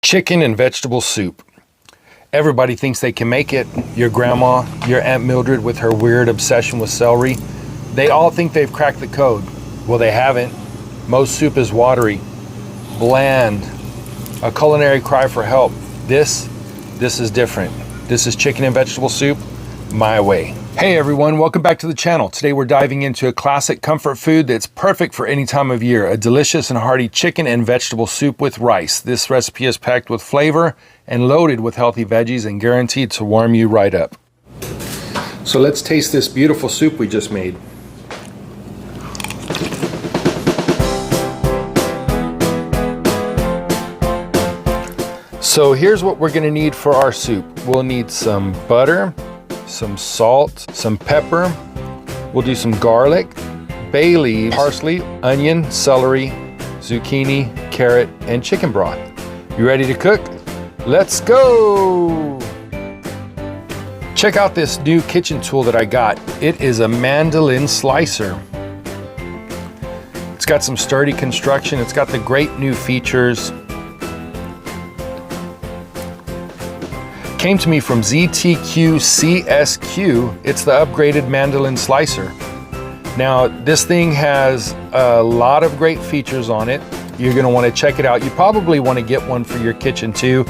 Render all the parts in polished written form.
Chicken and vegetable soup. Everybody thinks they can make it. Your grandma, your Aunt Mildred with her weird obsession with celery. They all think they've cracked the code. Well, they haven't. Most soup is watery, bland, a culinary cry for help. This is different. This is chicken and vegetable soup, my way. Hey everyone, welcome back to the channel. Today we're diving into a classic comfort food that's perfect for any time of year, a delicious and hearty chicken and vegetable soup with rice. This recipe is packed with flavor and loaded with healthy veggies and guaranteed to warm you right up. So let's taste this beautiful soup we just made. So here's what we're gonna need for our soup. We'll need some butter, some salt, some pepper. We'll do some garlic, bay leaves, parsley, onion, celery, zucchini, carrot, and chicken broth. You ready to cook? Let's go! Check out this new kitchen tool that I got. It is a mandolin slicer. It's got some sturdy construction. It's got the great new features. Came to me from ZTQ CSQ. It's the upgraded mandolin slicer. Now, this thing has a lot of great features on it. You're gonna wanna check it out. You probably wanna get one for your kitchen too.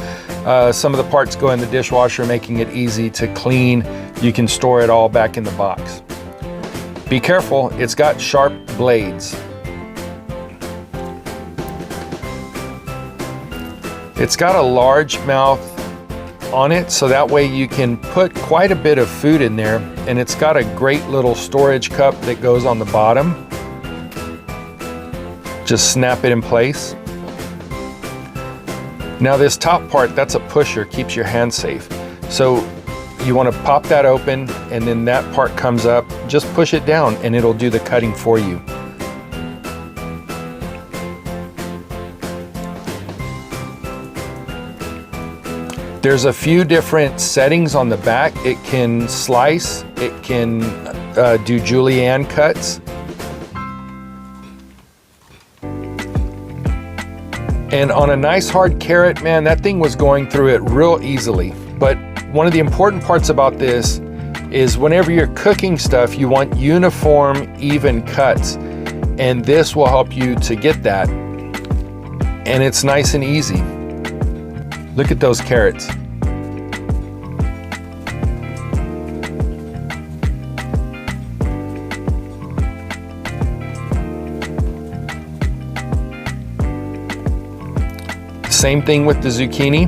Some of the parts go in the dishwasher, making it easy to clean. You can store it all back in the box. Be careful, it's got sharp blades. It's got a large mouth on it, so that way you can put quite a bit of food in there, and it's got a great little storage cup that goes on the bottom. Just snap it in place. Now this top part, that's a pusher, keeps your hand safe. So you want to pop that open, and then that part comes up. Just push it down and it'll do the cutting for you. There's a few different settings on the back. It can slice, it can do julienne cuts. And on a nice hard carrot, man, that thing was going through it real easily. But one of the important parts about this is whenever you're cooking stuff, you want uniform, even cuts. And this will help you to get that. And it's nice and easy. Look at those carrots. Same thing with the zucchini.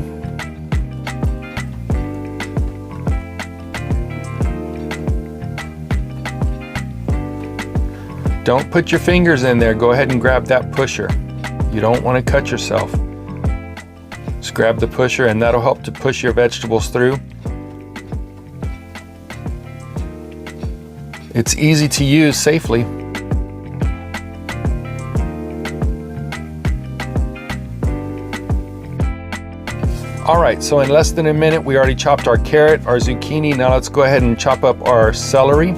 Don't put your fingers in there. Go ahead and grab that pusher. You don't want to cut yourself. Just grab the pusher and that'll help to push your vegetables through. It's easy to use safely. All right, so in less than a minute, we already chopped our carrot, our zucchini. Now let's go ahead and chop up our celery.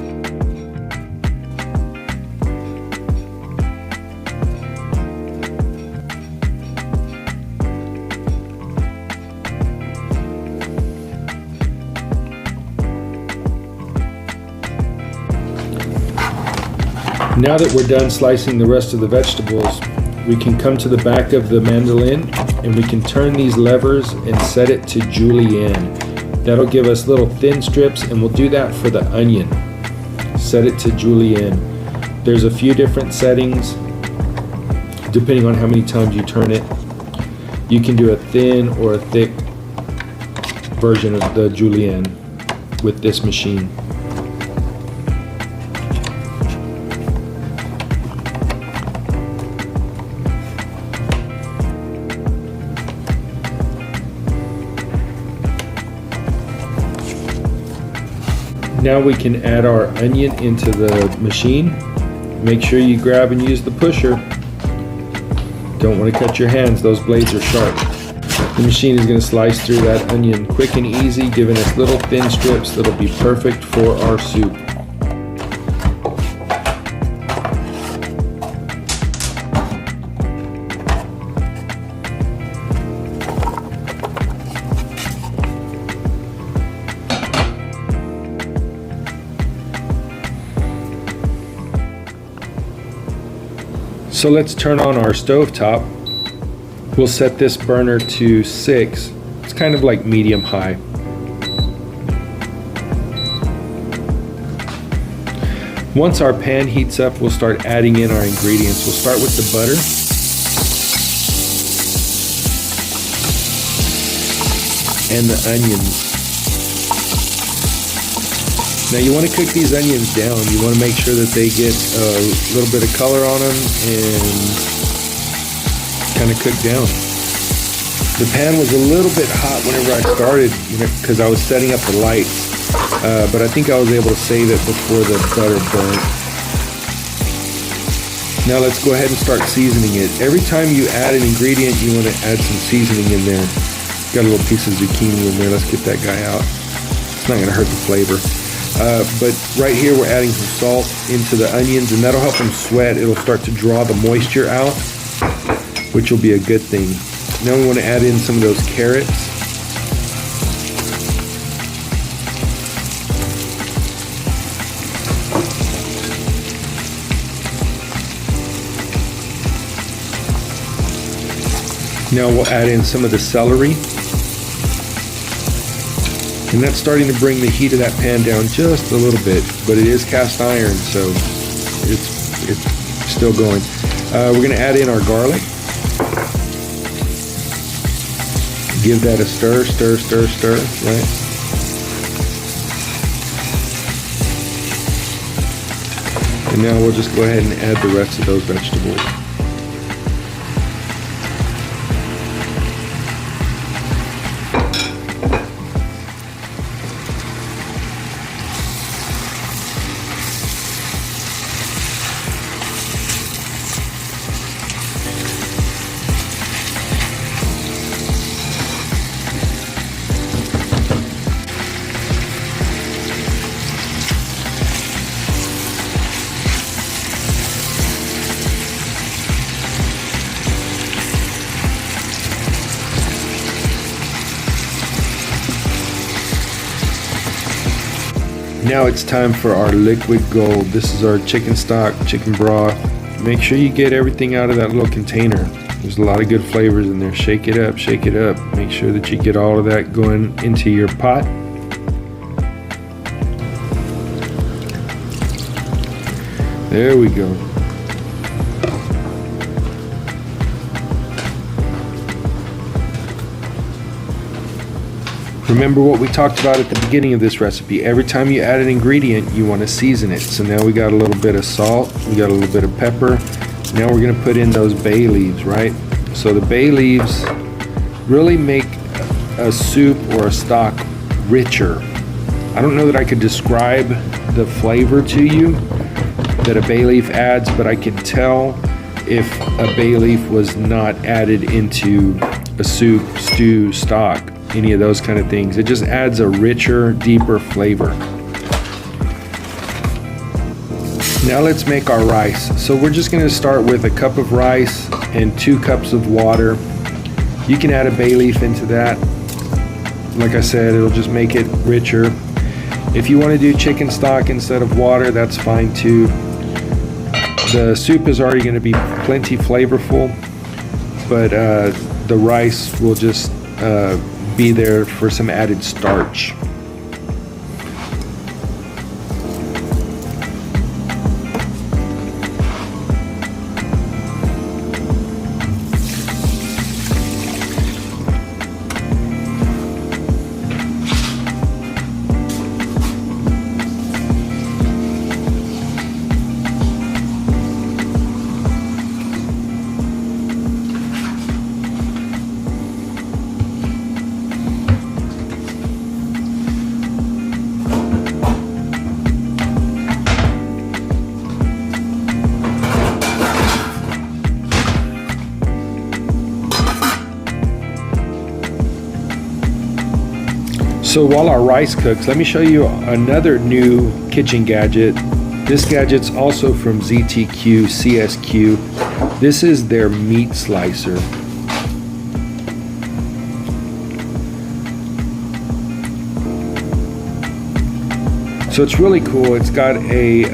Now that we're done slicing the rest of the vegetables, we can come to the back of the mandolin and we can turn these levers and set it to julienne. That'll give us little thin strips, and we'll do that for the onion. Set it to julienne. There's a few different settings depending on how many times you turn it. You can do a thin or a thick version of the julienne with this machine. Now we can add our onion into the machine. Make sure you grab and use the pusher. Don't want to cut your hands, those blades are sharp. The machine is going to slice through that onion quick and easy, giving us little thin strips that'll be perfect for our soup. So let's turn on our stove top. We'll set this burner to 6. It's kind of like medium high. Once our pan heats up, we'll start adding in our ingredients. We'll start with the butter. And the onions. Now you want to cook these onions down. You want to make sure that they get a little bit of color on them and kind of cook down. The pan was a little bit hot whenever I started, because I was setting up the lights, but I think I was able to save it before the butter burnt. Now let's go ahead and start seasoning it. Every time you add an ingredient, you want to add some seasoning in there. Got a little piece of zucchini in there. Let's get that guy out. It's not going to hurt the flavor. But right here we're adding some salt into the onions, and that'll help them sweat. It'll start to draw the moisture out, which will be a good thing. Now we want to add in some of those carrots. Now we'll add in some of the celery. And that's starting to bring the heat of that pan down just a little bit, but it is cast iron, so it's still going. We're going to add in our garlic. Give that a stir, right? And now we'll just go ahead and add the rest of those vegetables. Now it's time for our liquid gold. This is our chicken stock, chicken broth. Make sure you get everything out of that little container. There's a lot of good flavors in there. Shake it up, shake it up. Make sure that you get all of that going into your pot. There we go. Remember what we talked about at the beginning of this recipe. Every time you add an ingredient, you want to season it. So now we got a little bit of salt, we got a little bit of pepper. Now we're going to put in those bay leaves, right? So the bay leaves really make a soup or a stock richer. I don't know that I could describe the flavor to you that a bay leaf adds, but I can tell if a bay leaf was not added into a soup, stew, stock, any of those kind of things. It just adds a richer, deeper flavor. Now let's make our rice. So we're just going to start with a cup of rice and 2 cups of water. You can add a bay leaf into that. Like I said, it'll just make it richer. If you want to do chicken stock instead of water, that's fine too. The soup is already going to be plenty flavorful, but the rice will just be there for some added starch. So while our rice cooks, let me show you another new kitchen gadget. This gadget's also from ZTQ CSQ. This is their meat slicer. So it's really cool. It's got a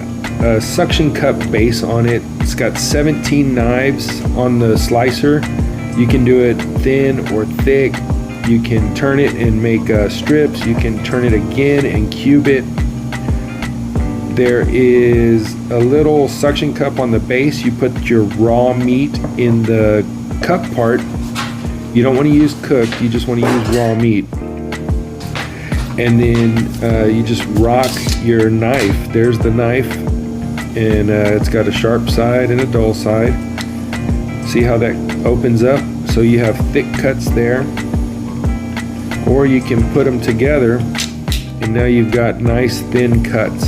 a suction cup base on it. It's got 17 knives on the slicer. You can do it thin or thick. You can turn it and make strips. You can turn it again and cube it. There is a little suction cup on the base. You put your raw meat in the cup part. You don't want to use cooked, you just want to use raw meat. And then you just rock your knife. There's the knife, and it's got a sharp side and a dull side. See how that opens up? So you have thick cuts there. Or you can put them together, and now you've got nice thin cuts.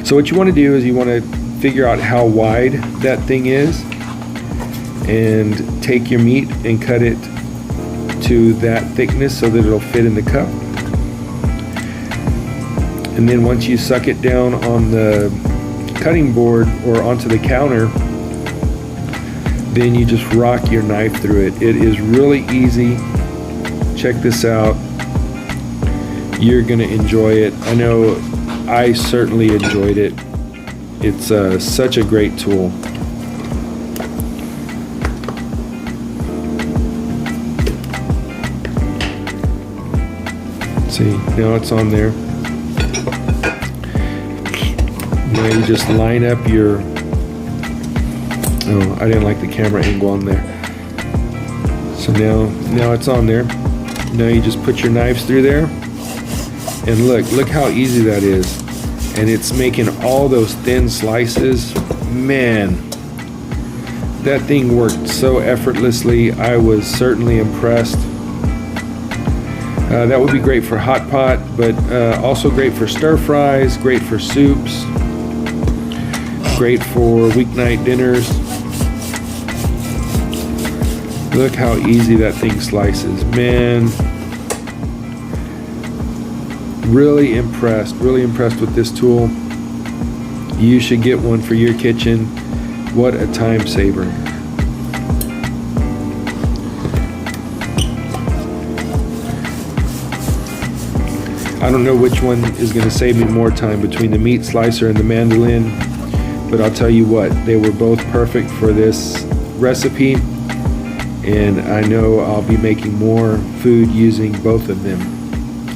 So what you want to do is you want to figure out how wide that thing is, and take your meat and cut it to that thickness so that it'll fit in the cup. And then once you suck it down on the cutting board or onto the counter, then you just rock your knife through it. It is really easy. Check this out. You're gonna enjoy it. I know I certainly enjoyed it. It's such a great tool. See, now it's on there. Now you just line up your, oh, I didn't like the camera angle on there. So now it's on there. Now you just put your knives through there, and look how easy that is. And it's making all those thin slices. Man, that thing worked so effortlessly. I was certainly impressed. That would be great for hot pot, but also great for stir fries, great for soups, great for weeknight dinners. Look how easy that thing slices. Man, really impressed with this tool. You should get one for your kitchen. What a time saver. I don't know which one is going to save me more time between the meat slicer and the mandolin, but I'll tell you what, they were both perfect for this recipe, and I know I'll be making more food using both of them.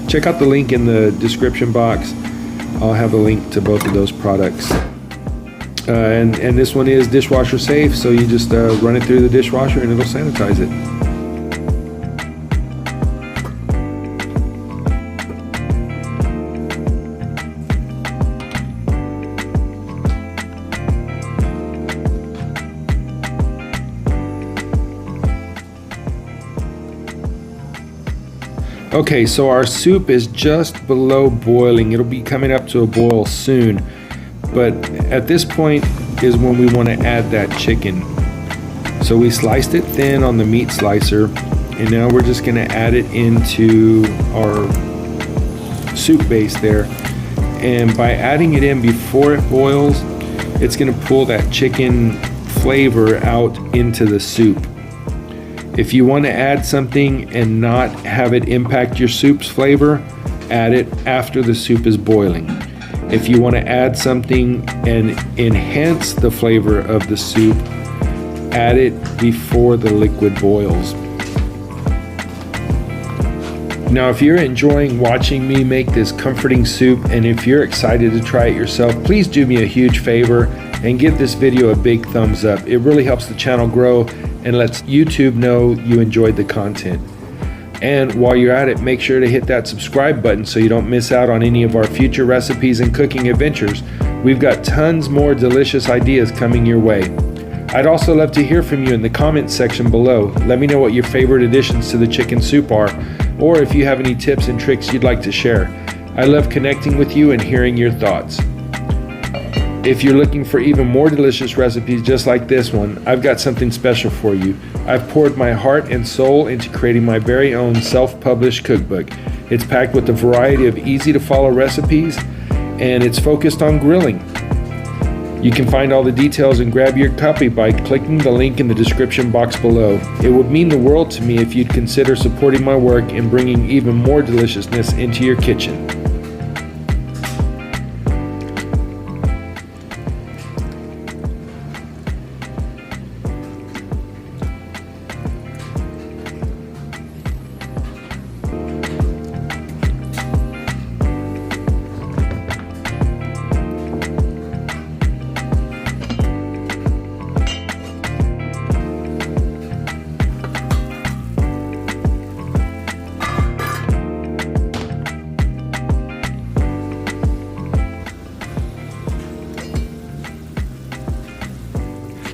Check out the link in the description box. I'll have a link to both of those products. And this one is dishwasher safe, so you just run it through the dishwasher and it'll sanitize it. Okay, so our soup is just below boiling. It'll be coming up to a boil soon. But at this point is when we want to add that chicken. So we sliced it thin on the meat slicer, and now we're just going to add it into our soup base there. And by adding it in before it boils, it's going to pull that chicken flavor out into the soup. If you want to add something and not have it impact your soup's flavor, add it after the soup is boiling. If you want to add something and enhance the flavor of the soup, add it before the liquid boils. Now, if you're enjoying watching me make this comforting soup, and if you're excited to try it yourself, please do me a huge favor and give this video a big thumbs up. It really helps the channel grow and lets YouTube know you enjoyed the content. And while you're at it, make sure to hit that subscribe button so you don't miss out on any of our future recipes and cooking adventures. We've got tons more delicious ideas coming your way. I'd also love to hear from you in the comments section below. Let me know what your favorite additions to the chicken soup are, or if you have any tips and tricks you'd like to share. I love connecting with you and hearing your thoughts. If you're looking for even more delicious recipes just like this one, I've got something special for you. I've poured my heart and soul into creating my very own self-published cookbook. It's packed with a variety of easy-to-follow recipes, and it's focused on grilling. You can find all the details and grab your copy by clicking the link in the description box below. It would mean the world to me if you'd consider supporting my work and bringing even more deliciousness into your kitchen.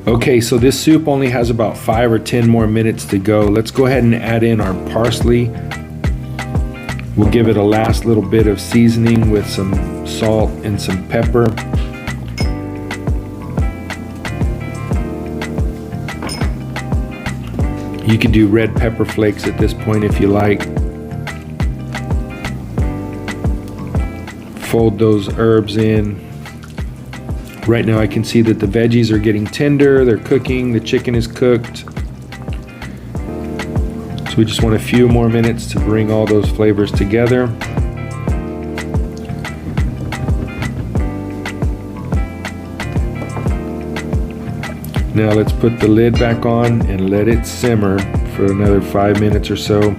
Okay, so this soup only has about 5 or 10 more minutes to go. Let's go ahead and add in our parsley. We'll give it a last little bit of seasoning with some salt and some pepper. You could do red pepper flakes at this point if you like. Fold those herbs in. Right now I can see that the veggies are getting tender, they're cooking, the chicken is cooked. So we just want a few more minutes to bring all those flavors together. Now let's put the lid back on and let it simmer for another 5 minutes or so.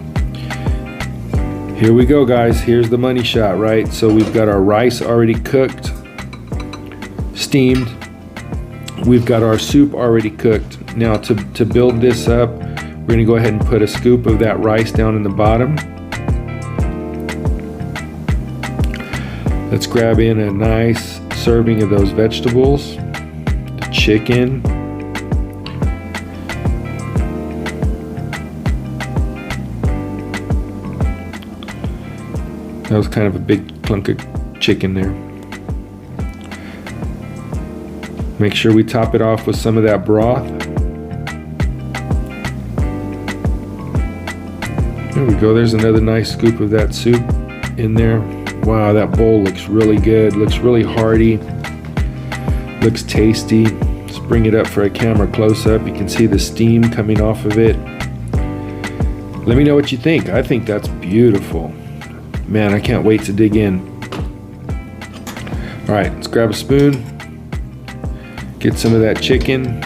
Here we go, guys. Here's the money shot, right? So we've got our rice already cooked, steamed. We've got our soup already cooked. Now to build this up, we're gonna go ahead and put a scoop of that rice down in the bottom. Let's grab in a nice serving of those vegetables, the chicken, that was kind of a big clunk of chicken there. Make sure we top it off with some of that broth. There we go, there's another nice scoop of that soup in there. Wow, that bowl looks really good, looks really hearty, looks tasty. Let's bring it up for a camera close-up. You can see the steam coming off of it. Let me know what you think. I think that's beautiful. Man, I can't wait to dig in. All right, let's grab a spoon, get some of that chicken,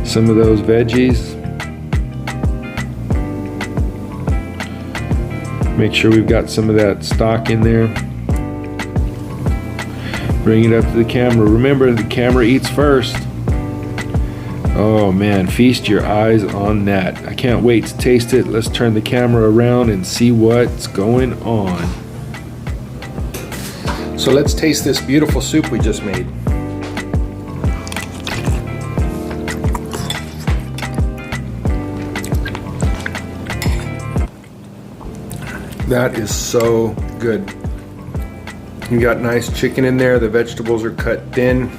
some of those veggies. Make sure we've got some of that stock in there. Bring it up to the camera. Remember, the camera eats first. Oh man, feast your eyes on that. I can't wait to taste it. Let's turn the camera around and see what's going on. So let's taste this beautiful soup we just made. That is so good. You got nice chicken in there. The vegetables are cut thin,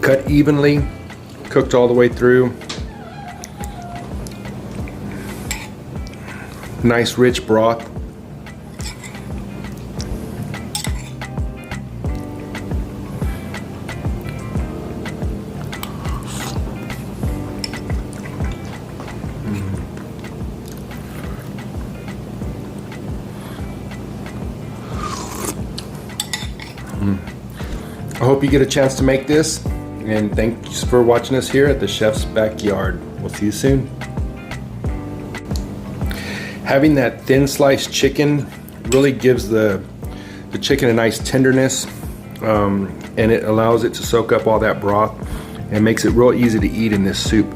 cut evenly, cooked all the way through. Nice rich broth. I hope you get a chance to make this, and thanks for watching us here at the Chef's Backyard. We'll see you soon. Having that thin sliced chicken really gives the chicken a nice tenderness, and it allows it to soak up all that broth and makes it real easy to eat in this soup.